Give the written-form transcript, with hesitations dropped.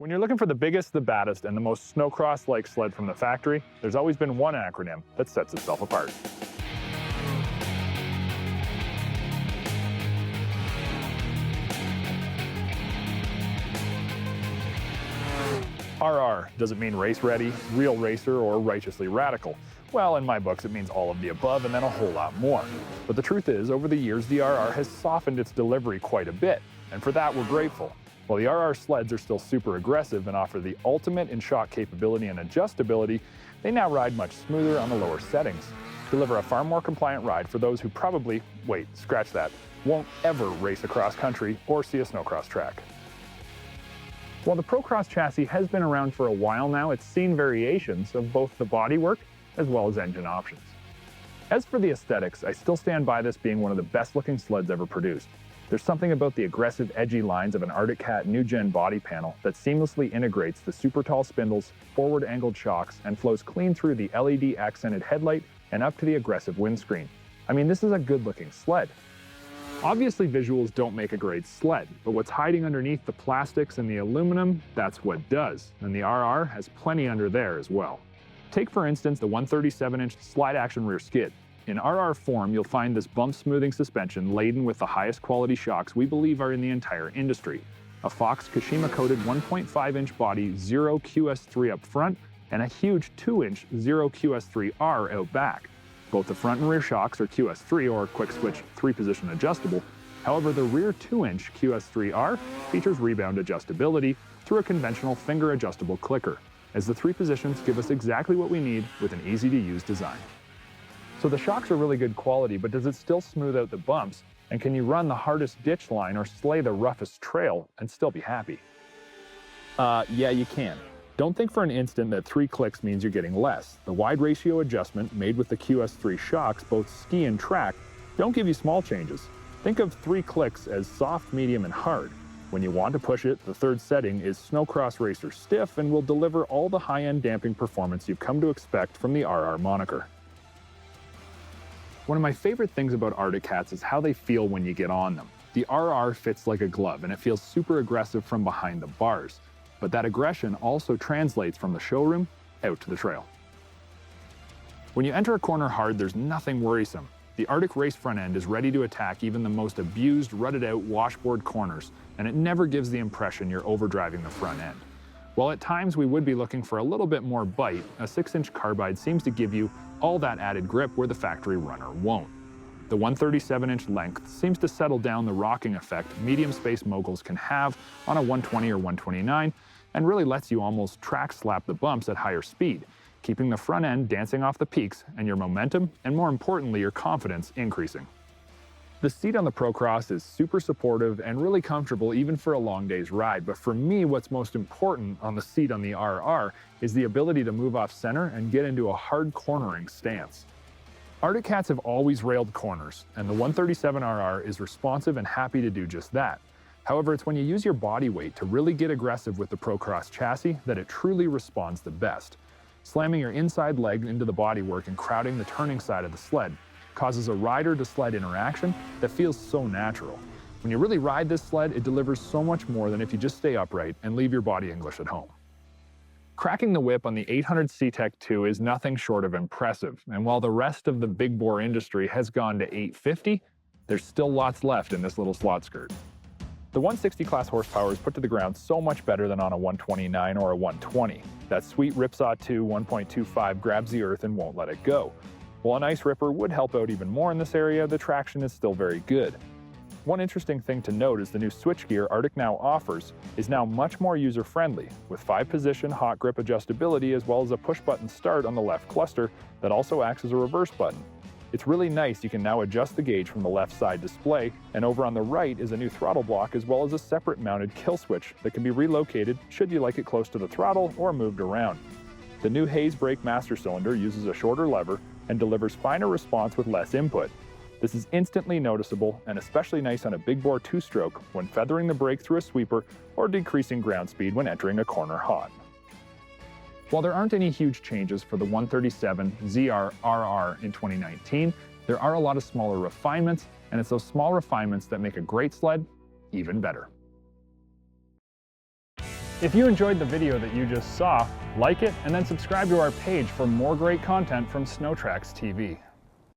When you're looking for the biggest, the baddest, and the most snowcross-like sled from the factory, there's always been one acronym that sets itself apart. RR. Does it mean race ready, real racer, or righteously radical? Well, in my books, it means all of the above and then a whole lot more. But the truth is, over the years, the RR has softened its delivery quite a bit, and for that, we're grateful. While the RR sleds are still super aggressive and offer the ultimate in shock capability and adjustability, they now ride much smoother on the lower settings. Deliver a far more compliant ride for those who probably, wait, scratch that, won't ever race across country or see a snowcross track. While the Procross chassis has been around for a while now, it's seen variations of both the bodywork as well as engine options. As for the aesthetics, I still stand by this being one of the best looking sleds ever produced. There's something about the aggressive, edgy lines of an Arctic Cat new-gen body panel that seamlessly integrates the super tall spindles, forward-angled shocks, and flows clean through the LED-accented headlight and up to the aggressive windscreen. I mean, this is a good-looking sled. Obviously, visuals don't make a great sled, but what's hiding underneath the plastics and the aluminum, that's what does, and the RR has plenty under there as well. Take, for instance, the 137-inch slide-action rear skid. In RR form, you'll find this bump-smoothing suspension laden with the highest quality shocks we believe are in the entire industry. A Fox Kashima-coated 1.5-inch body Zero QS3 up front, and a huge 2-inch Zero QS3R out back. Both the front and rear shocks are QS3 or quick switch 3-position adjustable. However, the rear 2-inch QS3R features rebound adjustability through a conventional finger-adjustable clicker, as the 3 positions give us exactly what we need with an easy-to-use design. So the shocks are really good quality, but does it still smooth out the bumps? And can you run the hardest ditch line or slay the roughest trail and still be happy? Yeah, you can. Don't think for an instant that 3 clicks means you're getting less. The wide ratio adjustment made with the QS3 shocks, both ski and track, don't give you small changes. Think of 3 clicks as soft, medium, and hard. When you want to push it, the 3rd setting is Snowcross Racer Stiff and will deliver all the high-end damping performance you've come to expect from the RR moniker. One of my favorite things about Arctic Cats is how they feel when you get on them. The RR fits like a glove and it feels super aggressive from behind the bars. But that aggression also translates from the showroom out to the trail. When you enter a corner hard, there's nothing worrisome. The Arctic race front end is ready to attack even the most abused, rutted-out washboard corners, and it never gives the impression you're overdriving the front end. While at times we would be looking for a little bit more bite, a 6-inch carbide seems to give you all that added grip where the factory runner won't. The 137-inch length seems to settle down the rocking effect medium-space moguls can have on a 120 or 129, and really lets you almost track slap the bumps at higher speed, keeping the front end dancing off the peaks and your momentum, and more importantly, your confidence increasing. The seat on the Procross is super supportive and really comfortable even for a long day's ride, but for me, what's most important on the seat on the RR is the ability to move off center and get into a hard cornering stance. Arctic Cats have always railed corners, and the 137RR is responsive and happy to do just that. However, it's when you use your body weight to really get aggressive with the Procross chassis that it truly responds the best. Slamming your inside leg into the bodywork and crowding the turning side of the sled causes a rider-to-sled interaction that feels so natural. When you really ride this sled, it delivers so much more than if you just stay upright and leave your body English at home. Cracking the whip on the 800 CTEC 2 is nothing short of impressive, and while the rest of the big bore industry has gone to 850, there's still lots left in this little slot skirt. The 160 class horsepower is put to the ground so much better than on a 129 or a 120. That sweet Ripsaw 2 1.25 grabs the earth and won't let it go. While an ice ripper would help out even more in this area, the traction is still very good. One interesting thing to note is the new Switchgear Arctic now offers is now much more user-friendly, with 5-position hot grip adjustability as well as a push-button start on the left cluster that also acts as a reverse button. It's really nice you can now adjust the gauge from the left side display, and over on the right is a new throttle block as well as a separate mounted kill switch that can be relocated should you like it close to the throttle or moved around. The new Hayes brake master cylinder uses a shorter lever and delivers finer response with less input. This is instantly noticeable and especially nice on a big bore 2-stroke when feathering the brake through a sweeper or decreasing ground speed when entering a corner hot. While there aren't any huge changes for the 137 ZR RR in 2019, there are a lot of smaller refinements, and it's those small refinements that make a great sled even better. If you enjoyed the video that you just saw, like it and then subscribe to our page for more great content from Snowtrax TV.